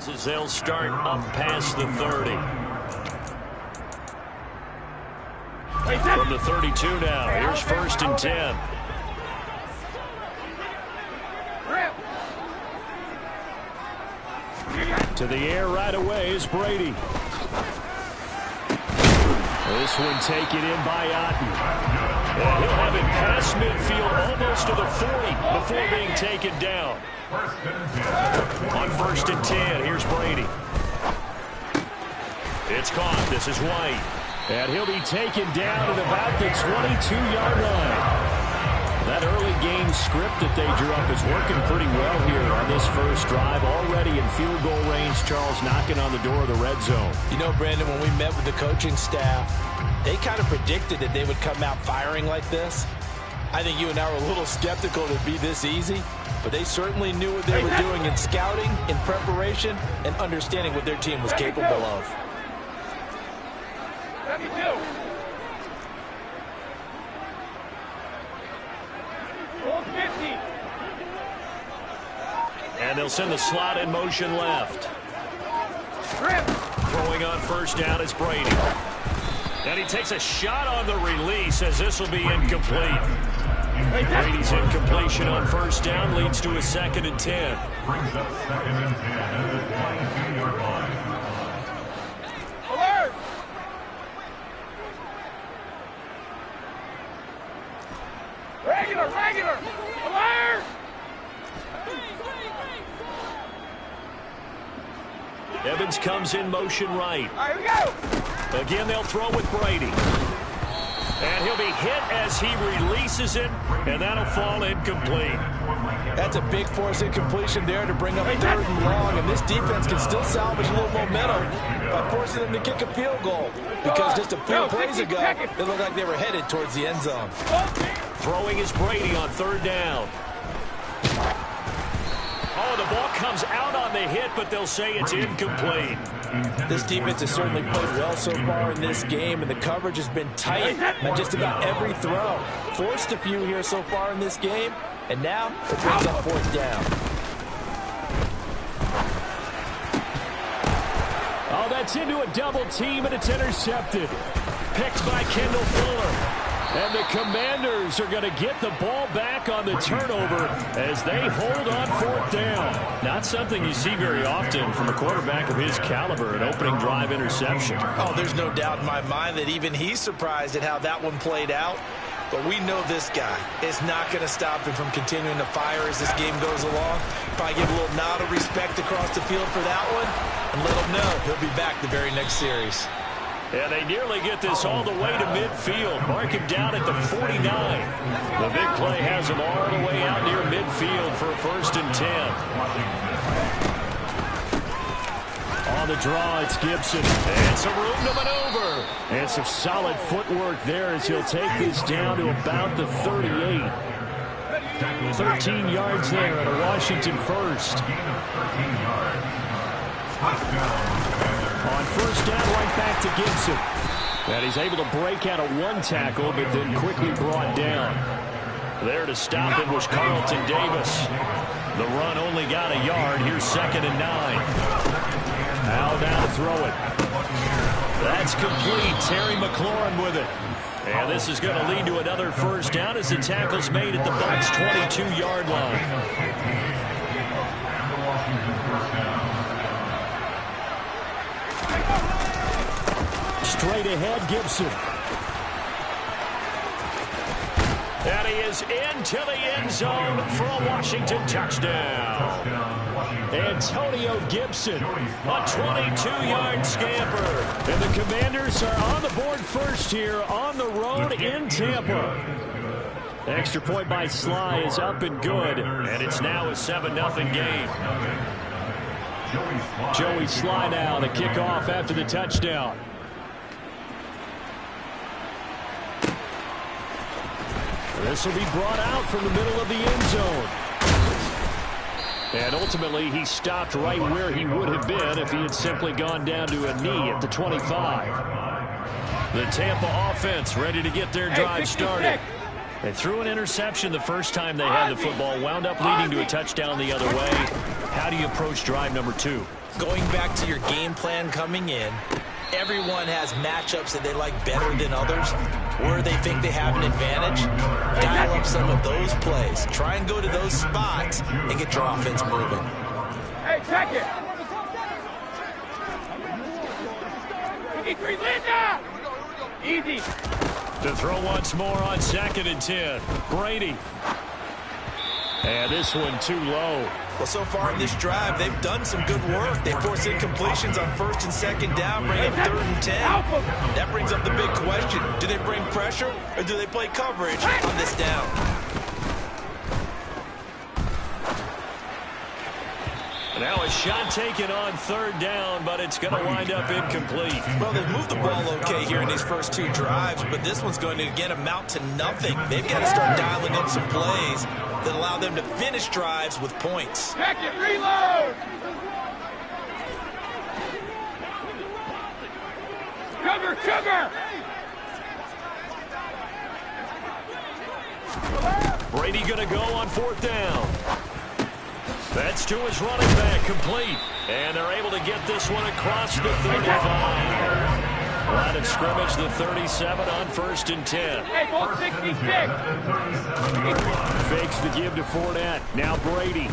As they'll start up past the 30. From the 32 now, here's 1st and 10. To the air right away is Brady. This one taken in by Otten. And he'll have it past midfield almost to the 40 before being taken down. On 1st and 10, here's Brady. It's caught. This is White. And he'll be taken down at about the 22-yard line. That early game script that they drew up is working pretty well here on this first drive. Already in field goal range, Charles, knocking on the door of the red zone. You know, Brandon, when we met with the coaching staff, they kind of predicted that they would come out firing like this. I think you and I were a little skeptical it'd be this easy, but they certainly knew what they were doing in scouting, in preparation, and understanding what their team was capable of. And they'll send the slot in motion left. Throwing on 1st down is Brady. And he takes a shot on the release as this will be incomplete. Brady's incompletion on 1st down leads to a 2nd and 10. Brings up 2nd and 10 at the 22-yard line. Alert! Regular! Alert! Evans comes in motion right. All right, we go! Again, they'll throw with Brady. And he'll be hit as he releases it, and that'll fall incomplete. That's a big force incompletion there to bring up 3rd and long, and this defense can still salvage a little momentum by forcing them to kick a field goal. Because just a few plays ago, it looked like they were headed towards the end zone. Throwing is Brady on 3rd down. Oh, the ball comes out on the hit, but they'll say it's incomplete. This defense has certainly played well so far in this game, and the coverage has been tight on just about every throw. Forced a few here so far in this game, and now it brings up 4th down. Oh, that's into a double team, and it's intercepted. Picked by Kendall Fuller. And the Commanders are going to get the ball back on the turnover as they hold on 4th down. Not something you see very often from a quarterback of his caliber, an opening drive interception. Oh, there's no doubt in my mind that even he's surprised at how that one played out. But we know this guy is not going to stop him from continuing to fire as this game goes along. Probably give a little nod of respect across the field for that one and let him know he'll be back the very next series. And they nearly get this all the way to midfield. Mark him down at the 49. The big play has him all the way out near midfield for 1st and 10. On the draw, it's Gibson. And some room to maneuver. And some solid footwork there as he'll take this down to about the 38. 13 yards there at a Washington first. On 1st down, right back to Gibson. And he's able to break out of one tackle, but then quickly brought down. There to stop it was Carlton Davis. The run only got a yard. Here's 2nd and 9. Now down to throw it. That's complete. Terry McLaurin with it. And this is going to lead to another 1st down as the tackle's made at the Bucs' 22-yard line. Straight ahead, Gibson. And he is into the end zone for a Washington touchdown. Antonio Gibson, a 22-yard scamper. And the Commanders are on the board first here on the road in Tampa. Extra point by Sly is up and good, and it's now a 7-0 game. Joey Sly now the kickoff after the touchdown. This will be brought out from the middle of the end zone. And ultimately, he stopped right where he would have been if he had simply gone down to a knee at the 25. The Tampa offense ready to get their drive started. They threw an interception the first time they had the football, wound up leading to a touchdown the other way. How do you approach drive number 2? Going back to your game plan coming in, everyone has matchups that they like better than others, where they think they have an advantage. Dial up some of those plays. Try and go to those spots and get your offense moving. Hey, check it. Linda! Easy. To throw once more on 2nd and 10. Brady. And this one too low. Well, so far in this drive, they've done some good work. They forced incompletions on 1st and 2nd down, bring up 3rd and 10. That brings up the big question. Do they bring pressure or do they play coverage on this down? Now a shot taken on 3rd down, but it's going to wind up incomplete. Well, they've moved the ball okay here in these first 2 drives, but this one's going to, again, amount to nothing. They've got to start dialing up some plays that allow them to finish drives with points. Check it, reload! Sugar! Brady going to go on 4th down. That's to his running back, complete. And they're able to get this one across the 35. Line of scrimmage, the 37 on 1st and 10. Hey, ball 66. Fakes the give to Fournette. Now Brady.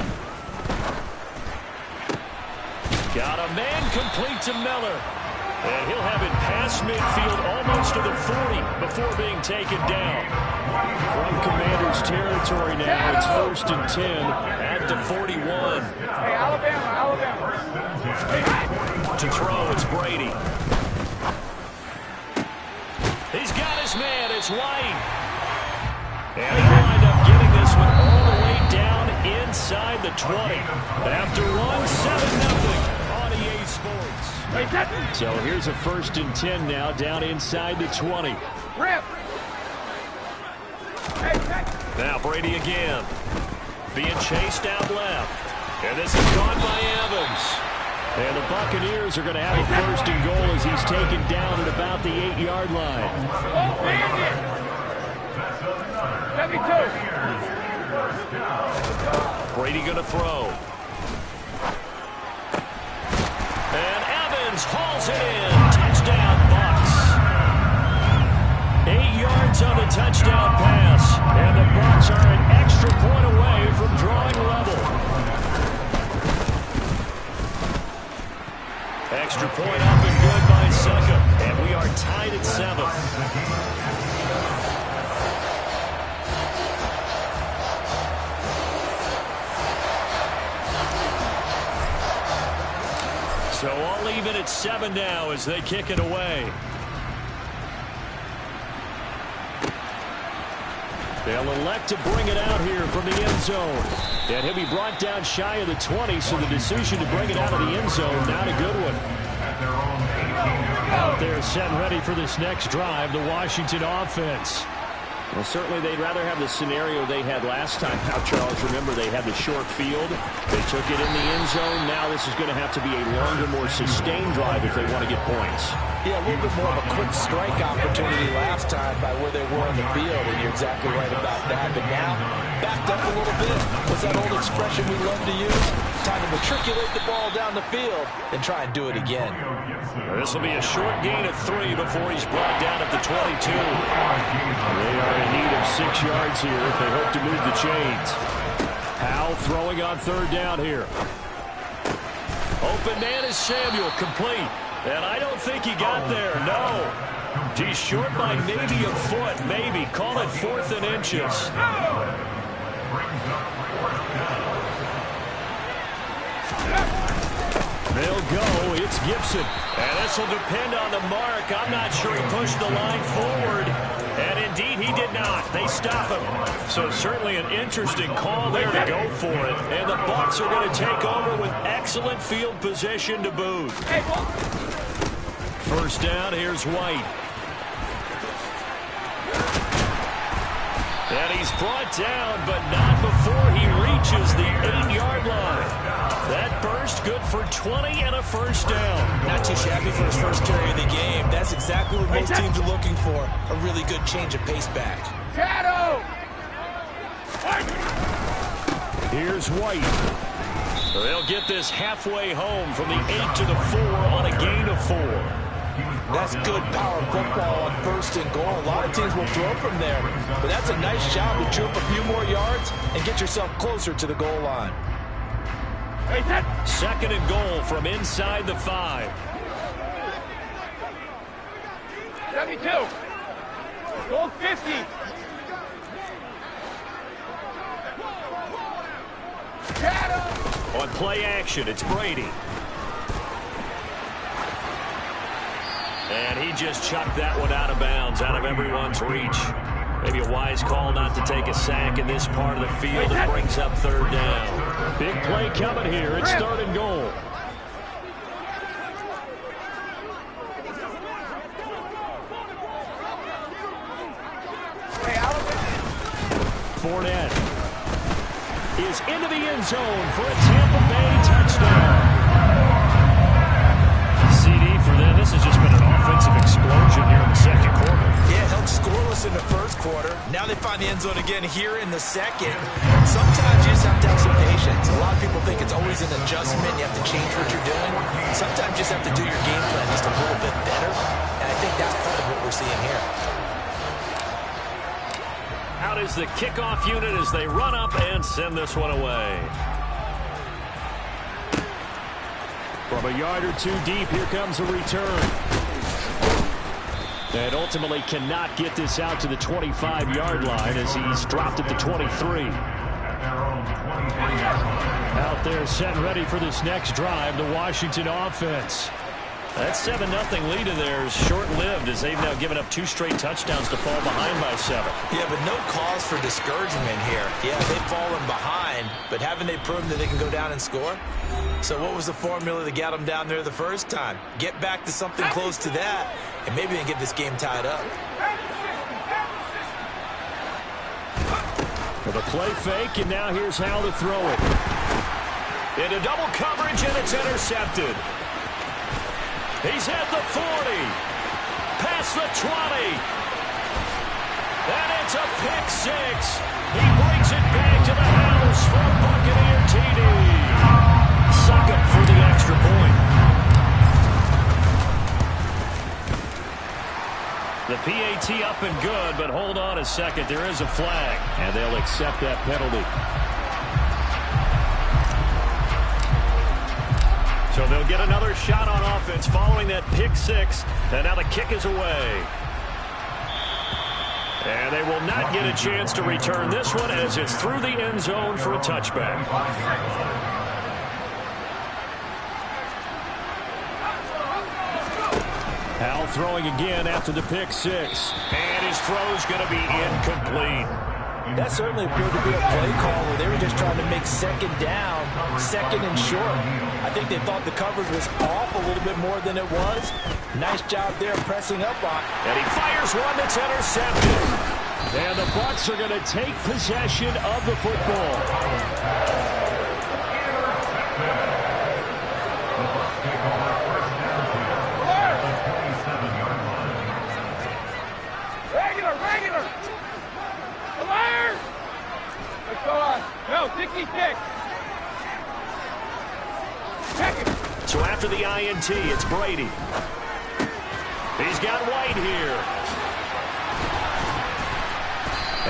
Got a man complete to Miller. And he'll have it past midfield almost to the 40 before being taken down. From Commander's territory now, it's 1st and 10 at the 41. Hey, Alabama. To throw, it's Brady. He's got his man, it's White. And he'll wind up getting this one all the way down inside the 20. After one, 7-0 on EA Sports. So here's a 1st and 10 now, down inside the 20. Rip. Now Brady again. Being chased out left. And this is caught by Evans. And the Buccaneers are going to have a 1st and goal as he's taken down at about the 8-yard line. Oh, bandit. 72. Brady going to throw. And Evans hauls it in. Touchdown, Bucs. 8 yards on the touchdown pass. And the Bucs are an extra point away from drawing level. Extra point up and good by Succa. And we are tied at 7. So all even at 7 now as they kick it away. They'll elect to bring it out here from the end zone. And he'll be brought down shy of the 20, so the decision to bring it out of the end zone, not a good one. Out there set and ready for this next drive, the Washington offense. Well, certainly they'd rather have the scenario they had last time. Now, Charles, remember they had the short field. They took it in the end zone. Now this is going to have to be a longer, more sustained drive if they want to get points. Yeah, a little bit more of a quick strike opportunity last time by where they were on the field, and you're exactly right about that. But now, backed up a little bit. What's that old expression we love to use? Time to matriculate the ball down the field and try and do it again. This will be a short gain of 3 before he's brought down at the 22. They are in need of 6 yards here if they hope to move the chains. Howell throwing on 3rd down here. Open man is Samuel, complete. And I don't think he got there, no. He's short by maybe a foot, maybe. Call it 4th and inches. They'll go. It's Gibson. And this will depend on the mark. I'm not sure he pushed the line forward. And indeed, he did not. They stop him. So certainly an interesting call there to go for it. And the Bucs are going to take over with excellent field position to boot. 1st down, here's White. And he's brought down, but not before he reaches the 8-yard line. That burst good for 20 and a 1st down. Not too shabby for his first carry of the game. That's exactly what most teams are looking for. A really good change of pace back. Shadow! Here's White. They'll get this halfway home from the 8 to the 4 on a gain of 4. That's good power football on 1st and goal. A lot of teams will throw from there, but that's a nice job to troop a few more yards and get yourself closer to the goal line. 2nd and goal from inside the 5. 72. Goal 50. Shadow! On play action, it's Brady. And he just chucked that one out of bounds, out of everyone's reach. Maybe a wise call not to take a sack in this part of the field. It brings up 3rd down. Big play coming here. It's 3rd and goal. Fournette is into the end zone for a Tampa Bay touchdown. CD for them. This has just been an offensive explosion here in the 2nd quarter. Yeah, held scoreless in the 1st quarter. Now they find the end zone again here in the 2nd. Sometimes you just have to have some patience. A lot of people think it's always an adjustment. You have to change what you're doing. Sometimes you just have to do your game plan just a little bit better. And I think that's part of what we're seeing here. Out is the kickoff unit as they run up and send this one away. From a yard or 2 deep, here comes a return. And ultimately cannot get this out to the 25-yard line as he's dropped at the 23. Out there set and ready for this next drive, the Washington offense. That 7-0 lead of theirs short-lived as they've now given up 2 straight touchdowns to fall behind by 7. Yeah, but no cause for discouragement here. Yeah, they've fallen behind, but haven't they proven that they can go down and score? So what was the formula that got them down there the first time? Get back to something close to that, and maybe they can get this game tied up. For the play fake, and now here's how to throw it. Into double coverage, and it's intercepted. He's at the 40, past the 20, and it's a pick 6. He brings it back to the house for a Buccaneer TD. Suck up for the extra point. The PAT up and good, but hold on a second. There is a flag, and they'll accept that penalty. So they'll get another shot on offense following that pick 6. And now the kick is away. And they will not get a chance to return this one as it's through the end zone for a touchback. Howell throwing again after the pick 6. And his throw's going to be incomplete. That certainly appeared to be a play call where they were just trying to make 2nd down, 2nd and short. I think they thought the coverage was off a little bit more than it was. Nice job there pressing up on. And he fires one that's intercepted. And the Bucs are going to take possession of the football. Regular! Alert! Let's go on. No, 66. Check it. So after the INT, it's Brady. He's got White here.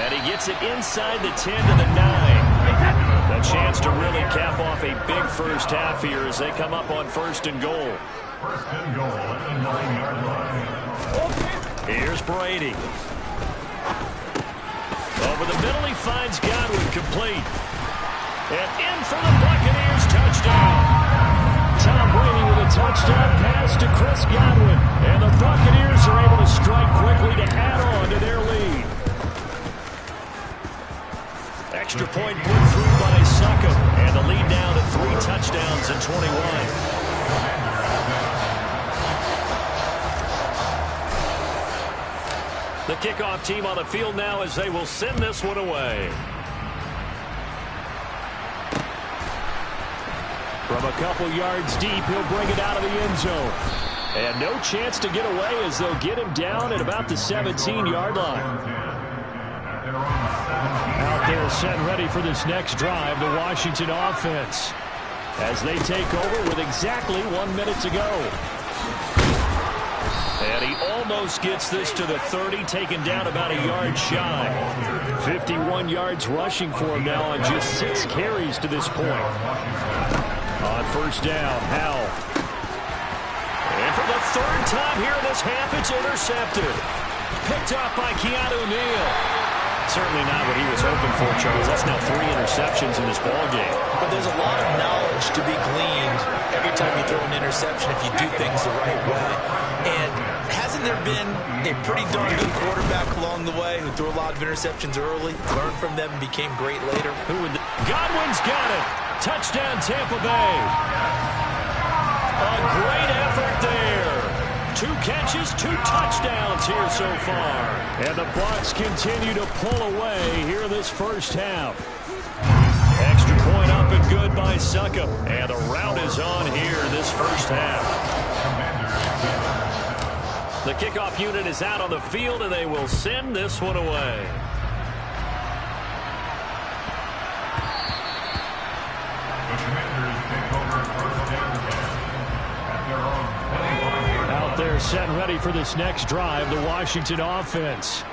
And he gets it inside the 10 to the 9. A chance to really cap off a big first half here as they come up on 1st and goal. 1st and goal at the 9-yard line. Here's Brady. Over the middle, he finds Godwin complete. And in for the Buccaneers touchdown. Tom Brady with a touchdown pass to Chris Godwin. And the Buccaneers are able to strike quickly to add on to their lead. Extra point put through by Succop. And the lead down to 3 touchdowns in 21. The kickoff team on the field now as they will send this one away. From a couple yards deep, he'll bring it out of the end zone. And no chance to get away as they'll get him down at about the 17-yard line. there set ready for this next drive, the Washington offense, as they take over with exactly 1 minute to go. And he almost gets this to the 30, taken down about a yard shy. 51 yards rushing for him now on just 6 carries to this point. On first down, Howell. And for the third time here in this half, it's intercepted. Picked up by Keanu Neal. Certainly not what he was hoping for, Charles. That's now 3 interceptions in this ballgame. But there's a lot of knowledge to be gleaned every time you throw an interception if you do things the right way. And hasn't there been a pretty darn good quarterback along the way who threw a lot of interceptions early, learned from them, and became great later? Godwin's got it. Touchdown, Tampa Bay. A great effort there. 2 catches, 2 touchdowns here so far. And the Bucs continue to pull away here in this first half. Extra point up and good by Succop. And the rout is on here in this first half. The kickoff unit is out on the field, and they will send this one away. They're set ready for this next drive, the Washington offense.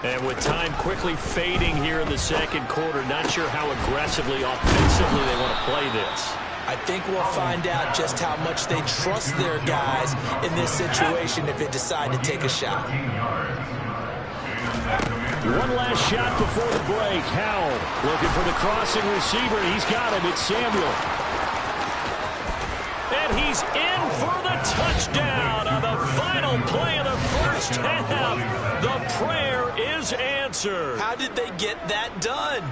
And with time quickly fading here in the second quarter, not sure how aggressively, offensively they want to play this. I think we'll find out just how much they trust their guys in this situation if they decide to take a shot. One last shot before the break. Howell looking for the crossing receiver. He's got him. It's Samuel. And he's in for the touchdown on the final play of the first half. The prayer is answered. How did they get that done?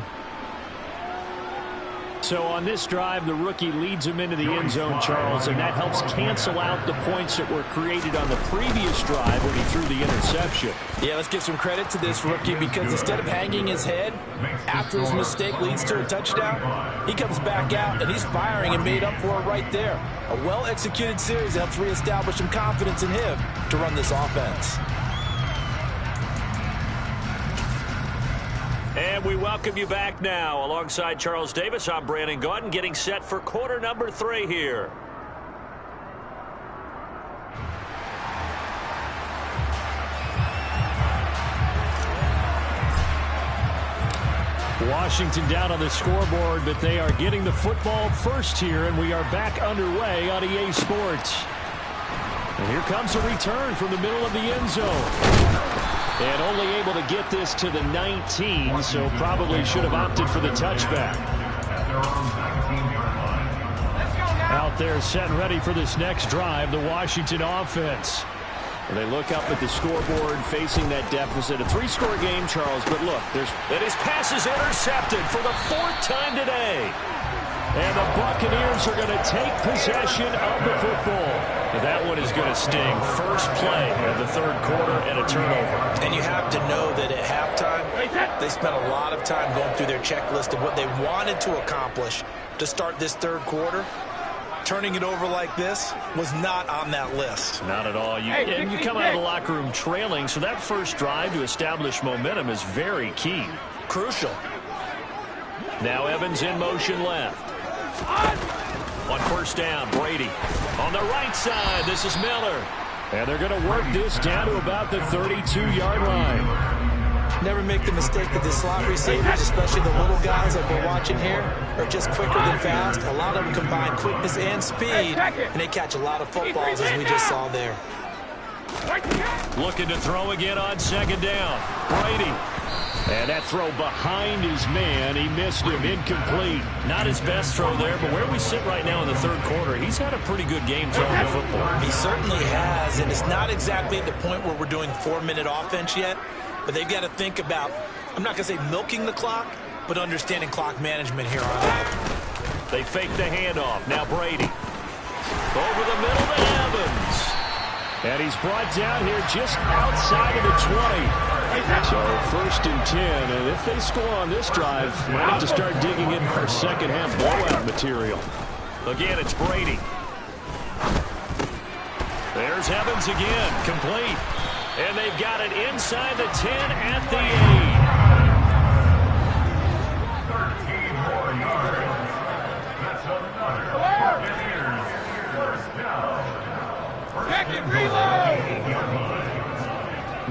So on this drive, the rookie leads him into the end zone, Charles, and that helps cancel out the points that were created on the previous drive when he threw the interception. Yeah, let's give some credit to this rookie because instead of hanging his head after his mistake leads to a touchdown, he comes back out and he's firing and made up for it right there. A well-executed series helps reestablish some confidence in him to run this offense. And we welcome you back now. Alongside Charles Davis, I'm Brandon Gaudin, getting set for quarter number 3 here. Washington down on the scoreboard, but they are getting the football first here, and we are back underway on EA Sports. And here comes a return from the middle of the end zone. And only able to get this to the 19, so probably should have opted for the touchback. Out there set ready for this next drive, the Washington offense. And they look up at the scoreboard facing that deficit. A 3-score game, Charles, but look, and his pass is intercepted for the 4th time today. And the Buccaneers are going to take possession of the football. And that one is going to sting. First play of the 3rd quarter and a turnover. And you have to know that at halftime, they spent a lot of time going through their checklist of what they wanted to accomplish to start this 3rd quarter. Turning it over like this was not on that list. Not at all. And you come out of the locker room trailing, so that first drive to establish momentum is very key. Crucial. Now Evans in motion left. On first down, Brady. On the right side, this is Miller. And they're going to work this down to about the 32-yard line. Never make the mistake that the slot receivers, especially the little guys like we're watching here, are just quicker than fast. A lot of them combine quickness and speed, and they catch a lot of footballs, as we just saw there. Looking to throw again on 2nd down. Brady. And that throw behind his man, he missed him, incomplete. Not his best throw there, but where we sit right now in the 3rd quarter, he's had a pretty good game throwing the football. He certainly has, and it's not exactly at the point where we're doing 4-minute offense yet, but they've got to think about, I'm not going to say milking the clock, but understanding clock management here on out. They fake the handoff. Now Brady. Over the middle to Evans. And he's brought down here just outside of the 20. So 1st and 10, and if they score on this drive, might have to start digging in our second half blowout material. Again, it's Brady. There's Evans again, complete. And they've got it inside the 10 at the 8.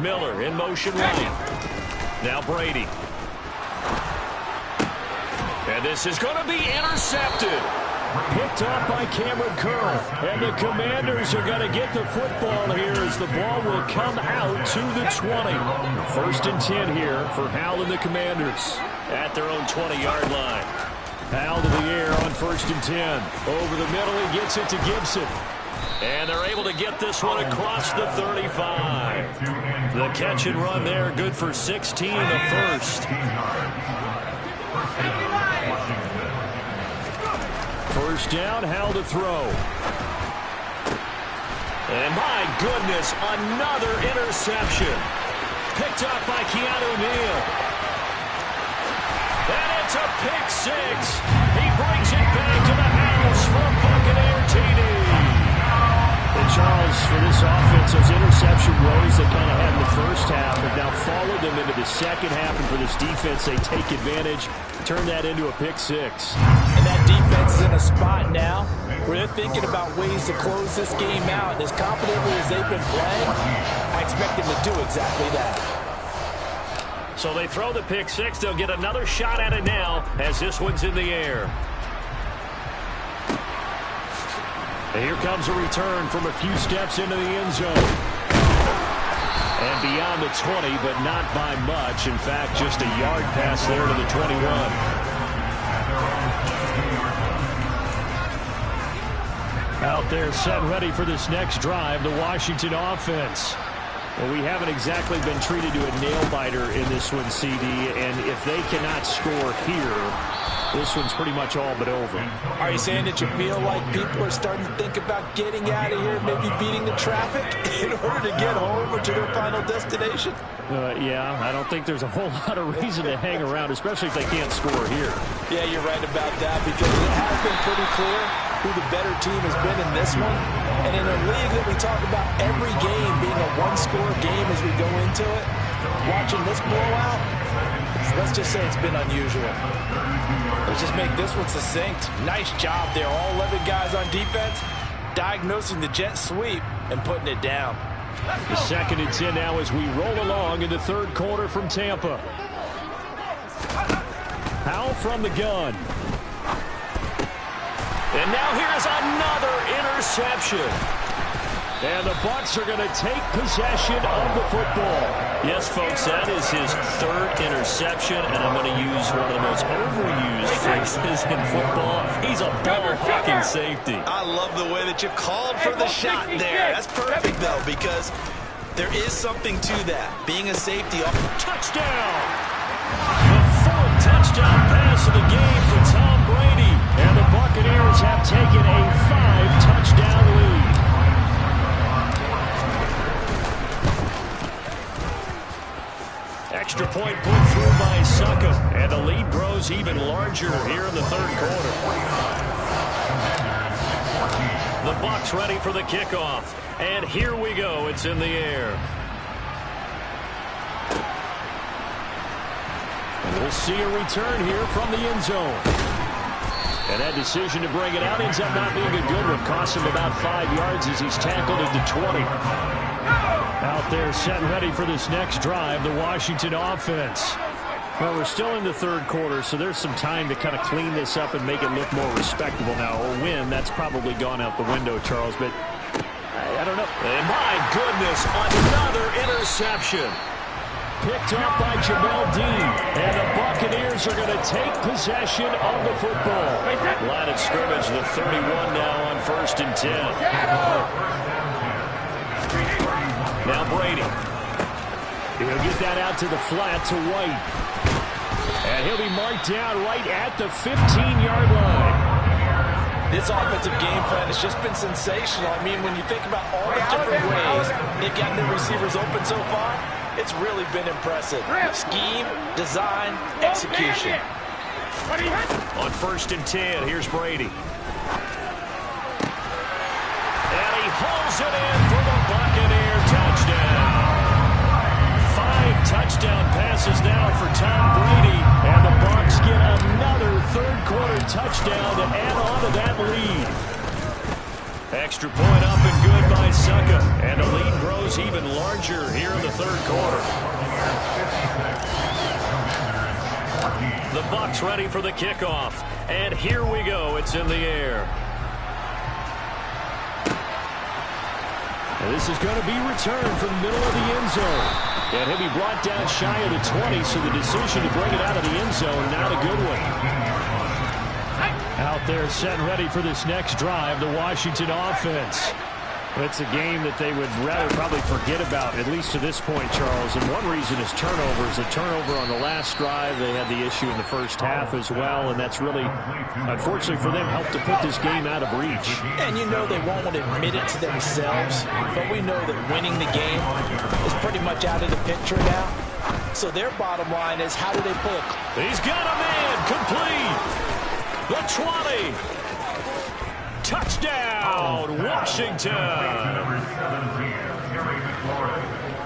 Miller in motion right. Now Brady. And this is going to be intercepted. Picked off by Cameron Curl. And the Commanders are going to get the football here as the ball will come out to the 20. 1st and 10 here for Howell and the Commanders at their own 20-yard line. Howell to the air on 1st and 10. Over the middle, he gets it to Gibson. And they're able to get this one across the 35. The catch and run there, good for 16 in the first. 1st down, Howell to throw. And my goodness, another interception. Picked up by Keanu Neal. And it's a pick 6. He brings it back to the house for a Buccaneer TD. And Charles, for this offense, those interception woes they kind of had in the first half have now followed them into the second half. And for this defense, they take advantage, turn that into a pick 6. And that defense is in a spot now where they're thinking about ways to close this game out. And as confidently as they've been playing, I expect them to do exactly that. So they throw the pick 6. They'll get another shot at it now as this one's in the air. And here comes a return from a few steps into the end zone. And beyond the 20, but not by much. In fact, just a yard pass there to the 21. Out there set ready for this next drive, the Washington offense. Well, we haven't exactly been treated to a nail-biter in this one, CD, and if they cannot score here, this one's pretty much all but over. Are you saying that you feel like people are starting to think about getting out of here, maybe beating the traffic in order to get home or to their final destination? Yeah, I don't think there's a whole lot of reason to hang around, especially if they can't score here. Yeah, you're right about that because it has been pretty clear who the better team has been in this one. And in a league that we talk about every game being a one-score game as we go into it, watching this blowout, let's just say it's been unusual. Let's just make this one succinct. Nice job there. All 11 guys on defense diagnosing the jet sweep and putting it down. The 2nd and 10 now as we roll along in the 3rd quarter from Tampa. Howell from the gun. And now here's another interception. And the Bucs are going to take possession of the football. Yes, folks, that is his 3rd interception, and I'm going to use one of the most overused phrases in football. He's a ball-hawking safety. I love the way that you called for the shot there. That's perfect, though, because there is something to that. Being a safety. Touchdown! The 4th touchdown pass of the game for Tom Brady. And the Buccaneers have taken a 5-touchdown lead. Extra point put through by Succop. And the lead grows even larger here in the 3rd quarter. The Bucs ready for the kickoff. And here we go. It's in the air. And we'll see a return here from the end zone. And that decision to bring it out ends up not being a good one. Costs him about 5 yards as he's tackled at the 20. Out there set and ready for this next drive, the Washington offense. Well, we're still in the 3rd quarter, so there's some time to kind of clean this up and make it look more respectable now. Or win, that's probably gone out the window, Charles, but I don't know. And my goodness, another interception. Picked up by Jamel Dean. And the Buccaneers are going to take possession of the football. Line of scrimmage, the 31 now on 1st and 10. Now Brady. He'll get that out to the flat to White. And he'll be marked down right at the 15-yard line. This offensive game plan has just been sensational. I mean, when you think about all the different ways they've gotten their receivers open so far, it's really been impressive. Scheme, design, execution. On 1st and 10, here's Brady. And he hauls it in for the Buccaneer touchdown. 5 touchdown passes now for Tom Brady. And the Bucs get another 3rd quarter touchdown to add on to that lead. Extra point up and good by Succa. And the lead grows even larger here in the third quarter. The Bucks ready for the kickoff. And here we go. It's in the air. And this is going to be returned from the middle of the end zone. And he'll be brought down shy of the 20, so the decision to bring it out of the end zone, not a good one. Out there set ready for this next drive, the Washington offense. It's a game that they would rather probably forget about, at least to this point, Charles. And one reason is turnovers. A turnover on the last drive. They had the issue in the first half as well, and that's really, unfortunately for them, helped to put this game out of reach. And you know they won't want to admit it to themselves, but we know that winning the game is pretty much out of the picture now. So their bottom line is, how do they play a... He's got a man complete. The 20. Touchdown, Washington.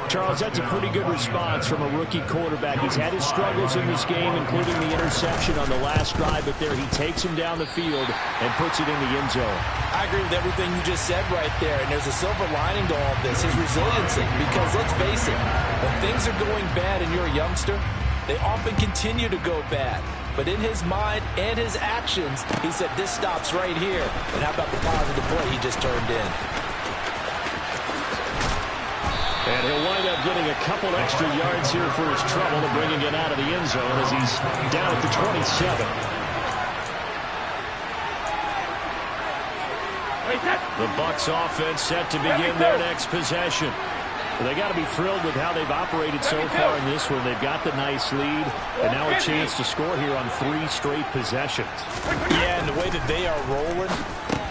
Charles, that's a pretty good response from a rookie quarterback. He's had his struggles in this game, including the interception on the last drive, but there he takes him down the field and puts it in the end zone. I agree with everything you just said right there, and there's a silver lining to all of this, his resiliency, because let's face it, when things are going bad and you're a youngster, they often continue to go bad. But in his mind and his actions, he said, this stops right here. And how about the positive play he just turned in? And he'll wind up getting a couple extra yards here for his trouble and bringing it out of the end zone as he's down at the 27. The Bucs offense set to begin their next possession. They got to be thrilled with how they've operated so far in this one. They've got the nice lead, and now a chance to score here on 3 straight possessions. Yeah, and the way that they are rolling,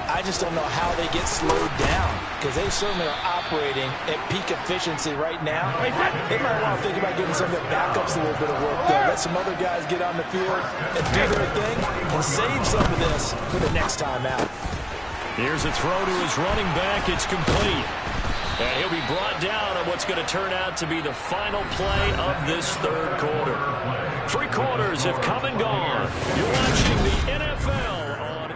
I just don't know how they get slowed down, because they certainly are operating at peak efficiency right now. They might want to think about giving some of their backups a little bit of work, though. Let some other guys get on the field and do their thing and save some of this for the next time out. Here's a throw to his running back. It's complete. And he'll be brought down on what's going to turn out to be the final play of this third quarter. 3 quarters have come and gone. You're watching the NFL on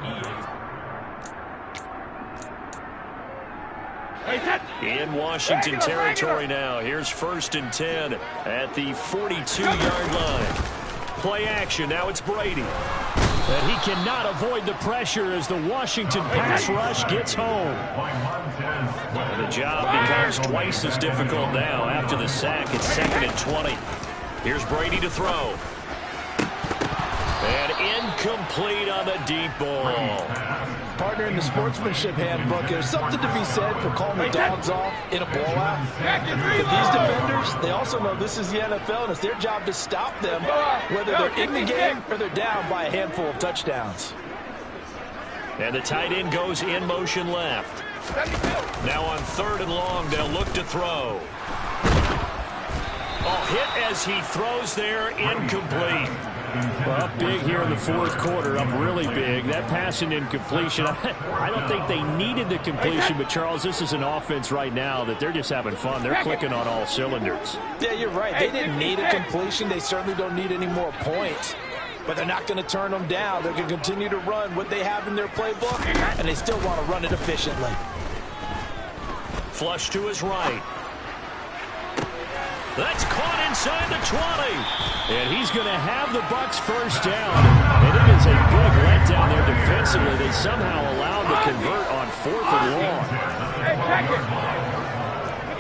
EA. In Washington territory now. Here's 1st and 10 at the 42-yard line. Play action. Now it's Brady. And he cannot avoid the pressure as the Washington pass rush gets home. And the job becomes twice as difficult now after the sack. It's 2nd and 20. Here's Brady to throw. And incomplete on the deep ball. Partner, in the sportsmanship handbook, there's something to be said for calling the dogs off in a blowout. But these defenders, they also know this is the NFL, and it's their job to stop them, whether they're in the game or they're down by a handful of touchdowns. And the tight end goes in motion left. Now on 3rd and long, they'll look to throw. Oh, hit as he throws there, incomplete. Well, up big here in the 4th quarter, up really big. That pass and incompletion, I don't think they needed the completion, but Charles, this is an offense right now that they're just having fun. They're clicking on all cylinders. Yeah, you're right. They didn't need a completion. They certainly don't need any more points. But they're not going to turn them down. They're going to continue to run what they have in their playbook, and they still want to run it efficiently. Flush to his right. That's caught inside the 20. And he's going to have the Bucs first down. And it is a big letdown there defensively. They somehow allowed to convert on 4th and long. Hey, check it.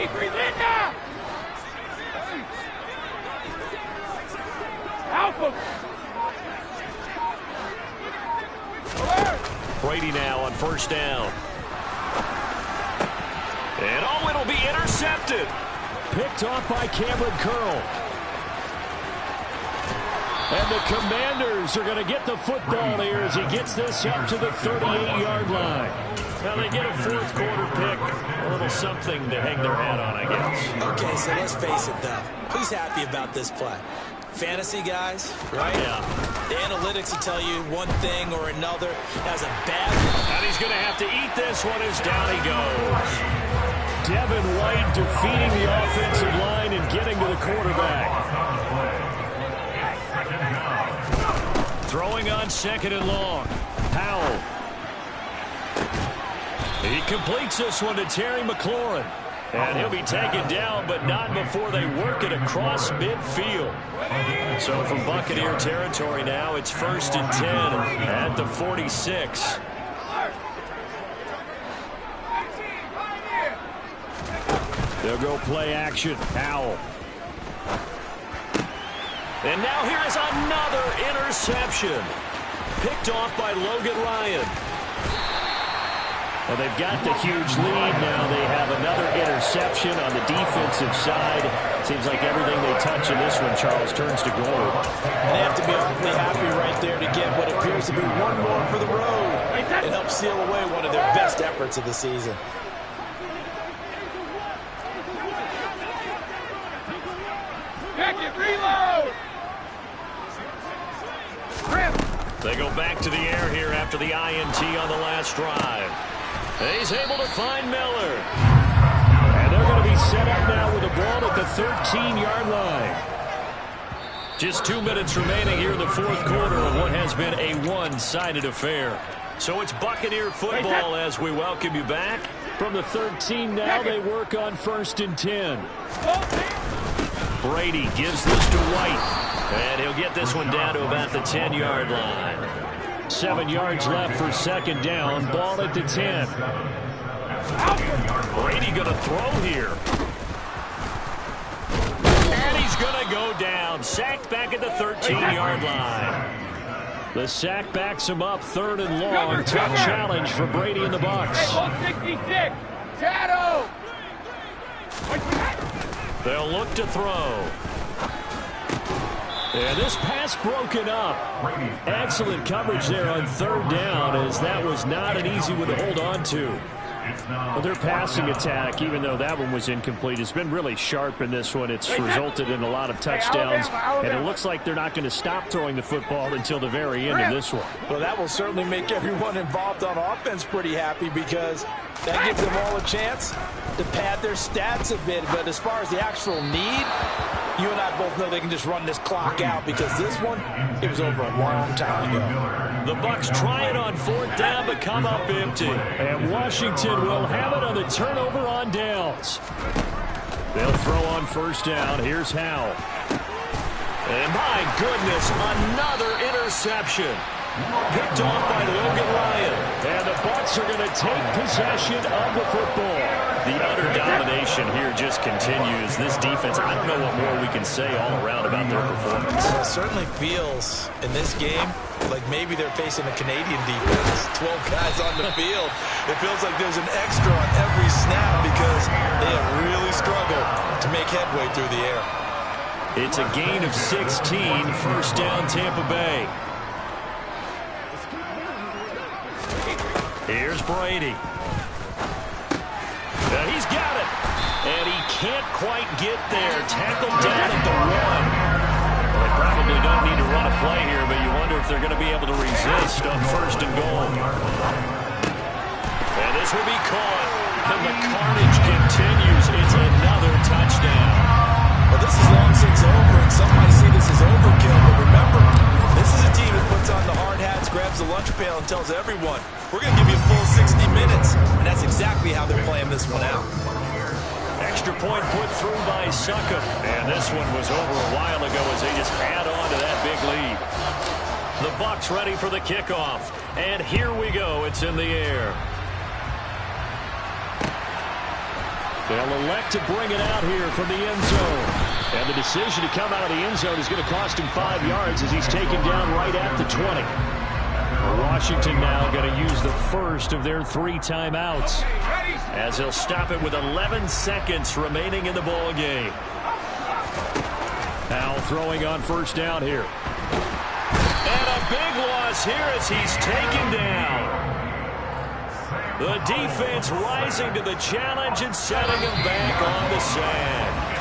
He breathe in now. Help him. Brady now on 1st down. And oh, it'll be intercepted. Picked off by Cameron Curl. And the Commanders are going to get the football here as he gets this up to the 38-yard line. Now they get a 4th quarter pick. A little something to hang their hat on, I guess. Okay, so let's face it, though. Who's happy about this play? Fantasy guys, right? Yeah. The analytics will tell you one thing or another. As a bad... And he's going to have to eat this one as down he goes. Devin White defeating the offensive line and getting to the quarterback. Throwing on 2nd and long. Powell. He completes this one to Terry McLaurin. And he'll be taken down, but not before they work it across midfield. So from Buccaneer territory now, it's 1st and 10 at the 46. They'll go play action. Howell. And now here is another interception. Picked off by Logan Ryan. Well, they've got the huge lead now. They have another interception on the defensive side. Seems like everything they touch in this one, Charles, turns to gold. And they have to be awfully happy right there to get what appears to be one more for the road. It helps seal away one of their best efforts of the season. Check it, reload! They go back to the air here after the INT on the last drive. He's able to find Miller. And they're going to be set up now with the ball at the 13-yard line. Just 2 minutes remaining here in the fourth quarter of what has been a one-sided affair. So it's Buccaneer football as we welcome you back. From the 13 now, they work on 1st and 10. Brady gives this to White. And he'll get this one down to about the 10-yard line. 7 yards left for 2nd down. Ball at the 10. Brady going to throw here. And he's going to go down. Sacked back at the 13-yard line. The sack backs him up 3rd and long. Tough challenge for Brady and the Bucs. 66. Shadow. They'll look to throw. And this pass broken up. Excellent coverage there on 3rd down, as that was not an easy one to hold on to. But their passing attack, even though that one was incomplete, has been really sharp in this one. It's resulted in a lot of touchdowns, and it looks like they're not going to stop throwing the football until the very end of this one. Well, that will certainly make everyone involved on offense pretty happy, because that gives them all a chance to pad their stats a bit. But as far as the actual need, you and I both know they can just run this clock out, because this one, it was over a long time ago. The Bucs try it on 4th down, but come up empty. And Washington will have it on the turnover on downs. They'll throw on 1st down. Here's Howell. And my goodness, another interception. Picked off by Logan Ryan. And the Bucs are going to take possession of the football. The utter domination here just continues. This defense, I don't know what more we can say all around about their performance. Well, it certainly feels in this game like maybe they're facing a Canadian defense. 12 guys on the field. It feels like there's an extra on every snap, because they have really struggled to make headway through the air. It's a gain of 16, 1st down Tampa Bay. Here's Brady. He's got it. And he can't quite get there. Tackled down at the 1. Well, they probably don't need to run a play here, but you wonder if they're going to be able to resist on 1st and goal. And this will be caught. And the carnage continues. It's another touchdown. Well, this is long since over, and some might see this as overkill, but remember, this is a team that puts on the hard hats, grabs the lunch pail, and tells everyone, we're going to give you a full 60 minutes, and that's exactly how they're playing this one out. Extra point put through by Succop, and this one was over a while ago as they just add on to that big lead. The Bucs ready for the kickoff, and here we go. It's in the air. They'll elect to bring it out here from the end zone. And the decision to come out of the end zone is going to cost him 5 yards as he's taken down right at the 20. Washington now going to use the first of their 3 timeouts, as he'll stop it with 11 seconds remaining in the ball game. Howell throwing on 1st down here. And a big loss here as he's taken down. The defense rising to the challenge and setting him back on the sand.